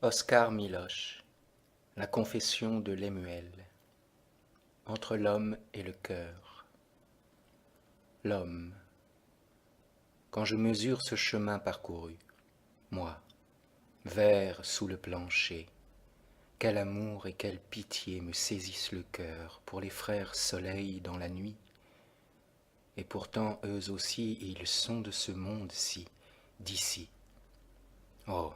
Oscar Miloche, La confession de Lemuel. Entre l'homme et le cœur. L'homme. Quand je mesure ce chemin parcouru, moi, vert sous le plancher, quel amour et quelle pitié me saisissent le cœur pour les frères soleil dans la nuit. Et pourtant eux aussi ils sont de ce monde-ci, d'ici. Oh,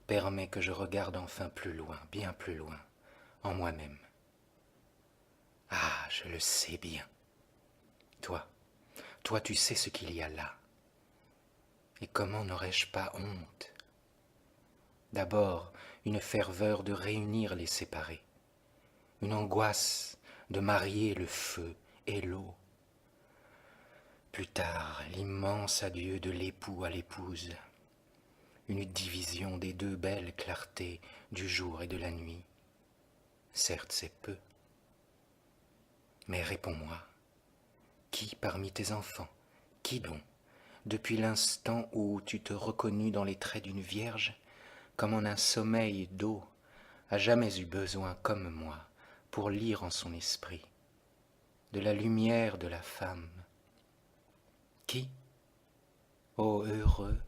permets que je regarde enfin plus loin, bien plus loin, en moi-même. Ah, je le sais bien. Toi tu sais ce qu'il y a là. Et comment n'aurais-je pas honte? D'abord, une ferveur de réunir les séparés, une angoisse de marier le feu et l'eau. Plus tard, l'immense adieu de l'époux à l'épouse, une division des deux belles clartés du jour et de la nuit. Certes, c'est peu. Mais réponds-moi, qui parmi tes enfants, qui donc, depuis l'instant où tu te reconnus dans les traits d'une vierge, comme en un sommeil d'eau, a jamais eu besoin, comme moi, pour lire en son esprit, de la lumière de la femme? Qui, ô heureux,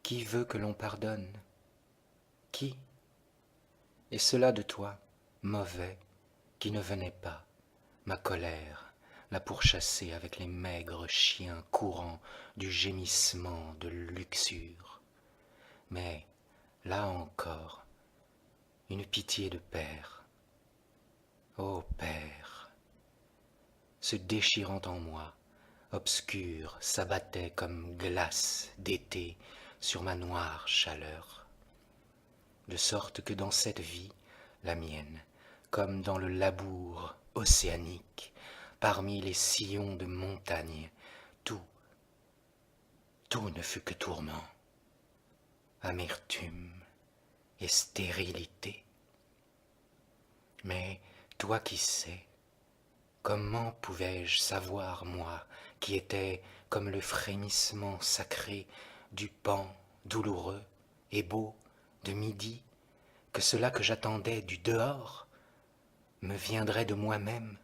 qui veut que l'on pardonne? Qui? Et cela de toi, mauvais, qui ne venais pas, ma colère, la pourchasser avec les maigres chiens courants du gémissement de luxure. Mais, là encore, une pitié de père. Ô père, se déchirant en moi, obscur, s'abattait comme glace d'été sur ma noire chaleur. De sorte que dans cette vie, la mienne, comme dans le labour océanique, parmi les sillons de montagne, tout ne fut que tourment, amertume et stérilité. Mais toi qui sais, comment pouvais-je savoir, moi, qui étais comme le frémissement sacré du pan douloureux et beau de midi, que cela que j'attendais du dehors me viendrait de moi-même,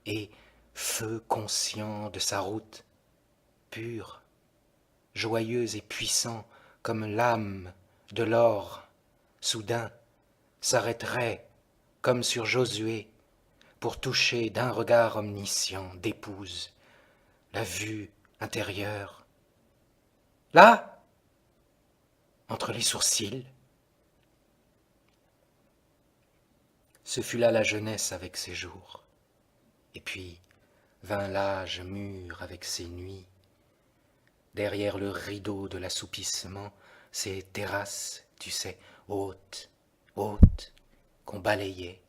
et, feu conscient de sa route, pur, joyeux et puissant comme l'âme de l'or, soudain s'arrêterait comme sur Josué pour toucher d'un regard omniscient d'épouse la vue intérieure. Là, entre les sourcils, ce fut là la jeunesse avec ses jours, et puis vint l'âge mûr avec ses nuits. Derrière le rideau de l'assoupissement, ces terrasses, tu sais, hautes, hautes, qu'on balayait,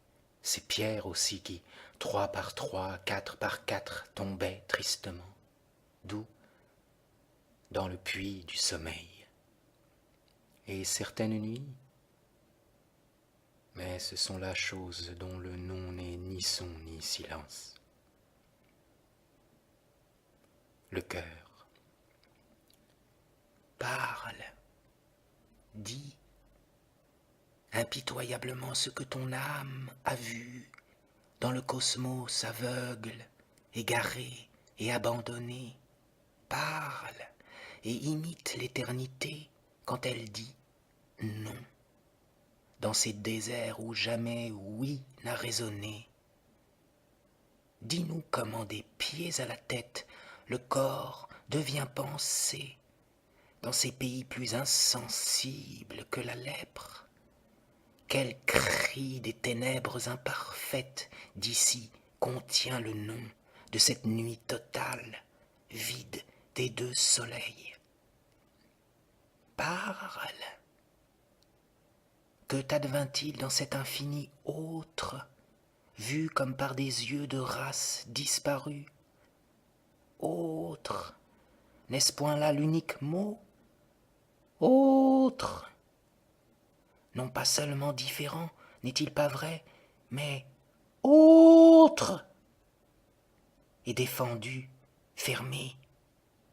ces pierres aussi qui, 3 par 3, 4 par 4, tombaient tristement. D'où? Dans le puits du sommeil. Et certaines nuits, mais ce sont là choses dont le nom n'est ni son ni silence. Le cœur. Parle, dis impitoyablement ce que ton âme a vu dans le cosmos aveugle, égaré et abandonné. Parle et imite l'éternité quand elle dit non, dans ces déserts où jamais oui n'a résonné. Dis-nous comment des pieds à la tête le corps devient pensée dans ces pays plus insensibles que la lèpre. Quel cri des ténèbres imparfaites d'ici contient le nom de cette nuit totale, vide des deux soleils? Parle. Que t'advint-il dans cet infini autre, vu comme par des yeux de race disparue? Autre, n'est-ce point là l'unique mot? Autre, non pas seulement différent, n'est-il pas vrai, mais autre, et défendu, fermé,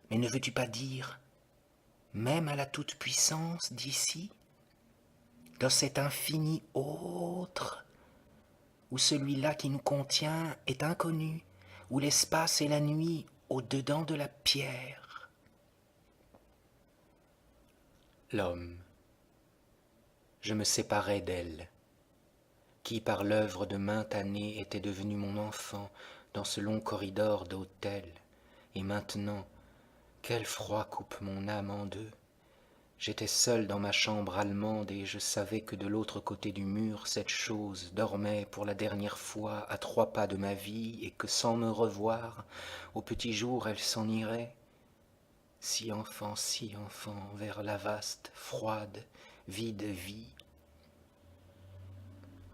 mais ne veux-tu pas dire, même à la toute-puissance d'ici, dans cet infini autre, où celui-là qui nous contient est inconnu, où l'espace et la nuit au-dedans de la pierre. L'homme, je me séparais d'elle, qui par l'œuvre de maintes années était devenue mon enfant dans ce long corridor d'autel, et maintenant, quel froid coupe mon âme en deux. J'étais seul dans ma chambre allemande et je savais que de l'autre côté du mur, cette chose dormait pour la dernière fois à 3 pas de ma vie et que sans me revoir, au petit jour, elle s'en irait. Si enfant, vers la vaste, froide, vide vie.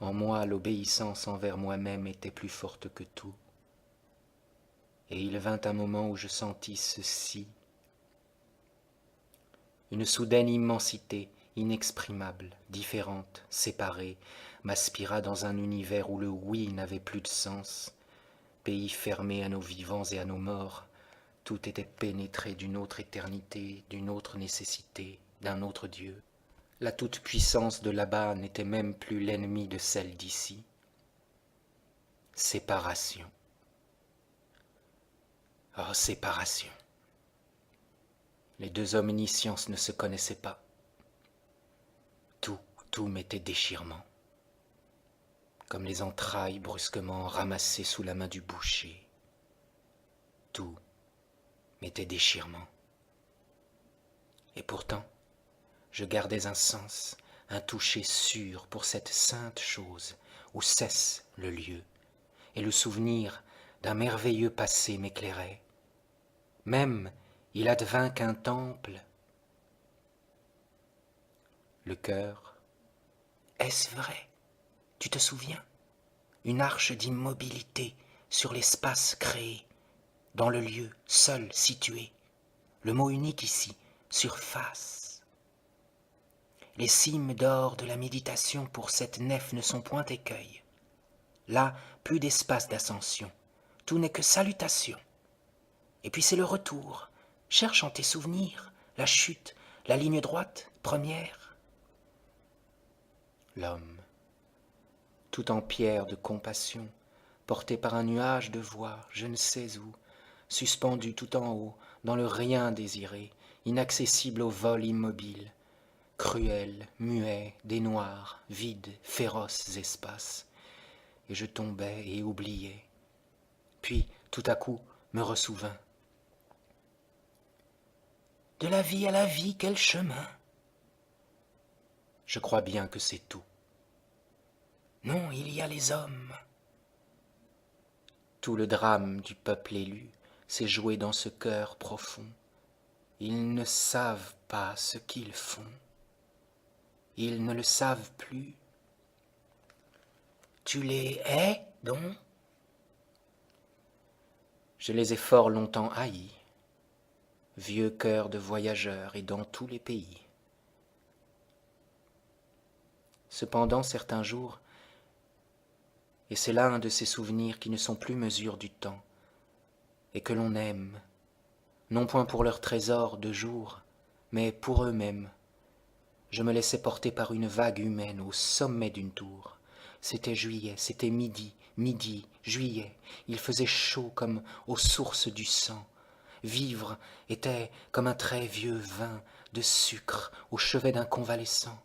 En moi, l'obéissance envers moi-même était plus forte que tout. Et il vint un moment où je sentis ceci. Une soudaine immensité, inexprimable, différente, séparée, m'aspira dans un univers où le oui n'avait plus de sens. Pays fermé à nos vivants et à nos morts, tout était pénétré d'une autre éternité, d'une autre nécessité, d'un autre Dieu. La toute-puissance de là-bas n'était même plus l'ennemi de celle d'ici. Séparation. Oh, séparation. Les deux omnisciences ne se connaissaient pas. Tout m'était déchirement, comme les entrailles brusquement ramassées sous la main du boucher. Tout m'était déchirement. Et pourtant, je gardais un sens, un toucher sûr pour cette sainte chose où cesse le lieu, et le souvenir d'un merveilleux passé m'éclairait. Même il advint qu'un temple, le cœur. Est-ce vrai? Tu te souviens? Une arche d'immobilité sur l'espace créé, dans le lieu seul situé. Le mot unique ici, surface. Les cimes d'or de la méditation pour cette nef ne sont point écueils. Là, plus d'espace d'ascension. Tout n'est que salutation. Et puis c'est le retour. Cherche en tes souvenirs la chute, la ligne droite, première. L'homme, tout en pierre de compassion, porté par un nuage de voix, je ne sais où, suspendu tout en haut, dans le rien désiré, inaccessible au vol immobile, cruel, muet, des noirs, vides, féroces espaces, et je tombais et oubliais. Puis, tout à coup, me ressouvins. De la vie à la vie, quel chemin? Je crois bien que c'est tout. Non, il y a les hommes. Tout le drame du peuple élu s'est joué dans ce cœur profond. Ils ne savent pas ce qu'ils font. Ils ne le savent plus. Tu les hais, donc? Je les ai fort longtemps haïs, vieux cœur de voyageurs et dans tous les pays. Cependant, certains jours, et c'est là un de ces souvenirs qui ne sont plus mesure du temps, et que l'on aime, non point pour leur trésor de jour, mais pour eux-mêmes. Je me laissais porter par une vague humaine au sommet d'une tour. C'était juillet, c'était midi, juillet. Il faisait chaud comme aux sources du sang. Vivre était comme un très vieux vin de sucre au chevet d'un convalescent.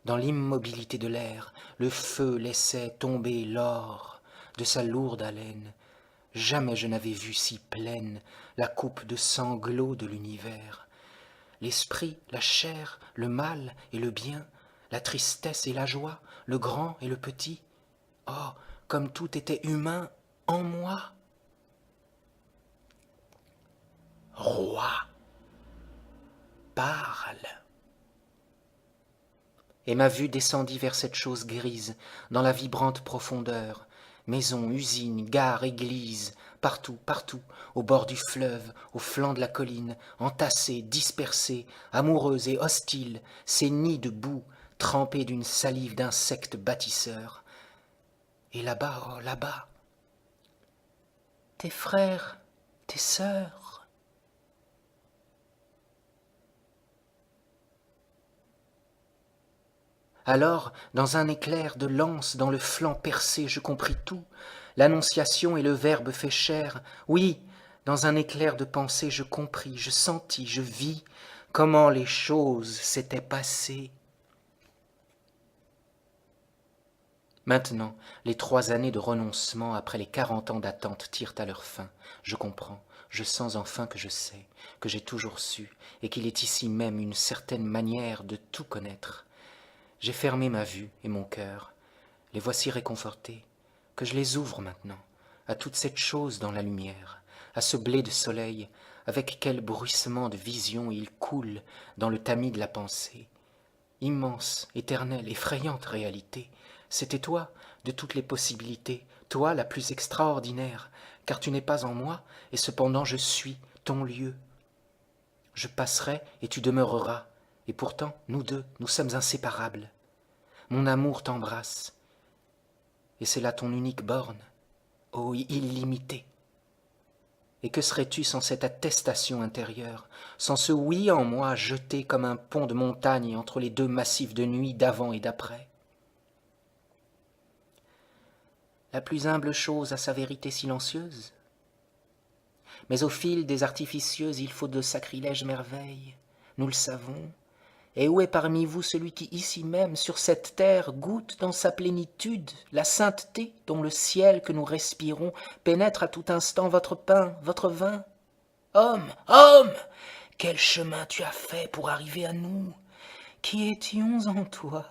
Dans l'immobilité de l'air, le feu laissait tomber l'or de sa lourde haleine. Jamais je n'avais vu si pleine la coupe de sanglots de l'univers. L'esprit, la chair, le mal et le bien, la tristesse et la joie, le grand et le petit. Oh, comme tout était humain en moi. Roi, parle. Et ma vue descendit vers cette chose grise, dans la vibrante profondeur. Maisons, usines, gares, églises, partout, au bord du fleuve, au flanc de la colline, entassées, dispersées, amoureuses et hostiles, ces nids de boue, trempés d'une salive d'insectes bâtisseurs. Et là-bas, oh, là-bas, tes frères, tes sœurs. Alors, dans un éclair de lance dans le flanc percé, je compris tout. L'annonciation et le Verbe fait chair. Oui, dans un éclair de pensée, je compris, je sentis, je vis comment les choses s'étaient passées. Maintenant, les 3 années de renoncement après les 40 ans d'attente tirent à leur fin. Je comprends, je sens enfin que je sais, que j'ai toujours su, et qu'il est ici même une certaine manière de tout connaître. J'ai fermé ma vue et mon cœur. Les voici réconfortés, que je les ouvre maintenant, à toute cette chose dans la lumière, à ce blé de soleil, avec quel bruissement de vision il coule dans le tamis de la pensée. Immense, éternelle, effrayante réalité, c'était toi, de toutes les possibilités, toi la plus extraordinaire, car tu n'es pas en moi, et cependant je suis ton lieu. Je passerai et tu demeureras, et pourtant, nous deux, nous sommes inséparables. Mon amour t'embrasse, et c'est là ton unique borne, ô illimité. Et que serais-tu sans cette attestation intérieure, sans ce oui en moi jeté comme un pont de montagne entre les deux massifs de nuit d'avant et d'après? La plus humble chose a sa vérité silencieuse, mais au fil des artificieuses il faut de sacrilèges merveilles, nous le savons. Et où est parmi vous celui qui ici même, sur cette terre, goûte dans sa plénitude la sainteté dont le ciel que nous respirons pénètre à tout instant votre pain, votre vin? Homme, homme, quel chemin tu as fait pour arriver à nous, qui étions en toi?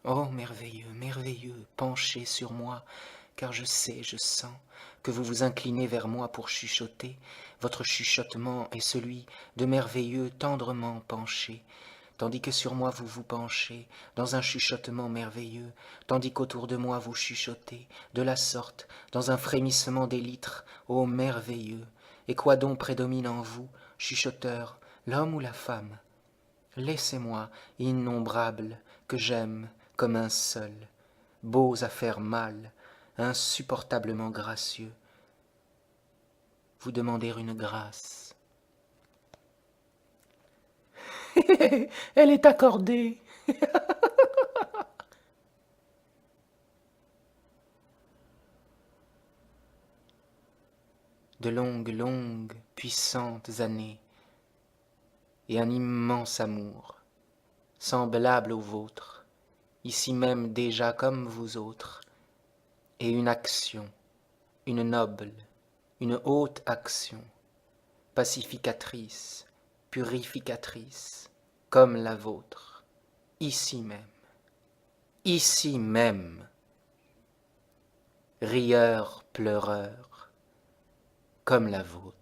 Oh, merveilleux, merveilleux, penchez sur moi, car je sais, je sens que vous vous inclinez vers moi pour chuchoter. Votre chuchotement est celui de merveilleux tendrement penché, tandis que sur moi vous vous penchez, dans un chuchotement merveilleux, tandis qu'autour de moi vous chuchotez, de la sorte, dans un frémissement d'élytres, ô merveilleux. Et quoi donc prédomine en vous, chuchoteur, l'homme ou la femme? Laissez-moi, innombrables, que j'aime comme un seul, beaux à faire mal, insupportablement gracieux, vous demander une grâce. Elle est accordée. De longues, longues, puissantes années, et un immense amour, semblable au vôtre, ici même déjà comme vous autres, et une action, une noble, une haute action, pacificatrice, purificatrice, comme la vôtre, ici même, rieur, pleureur, comme la vôtre.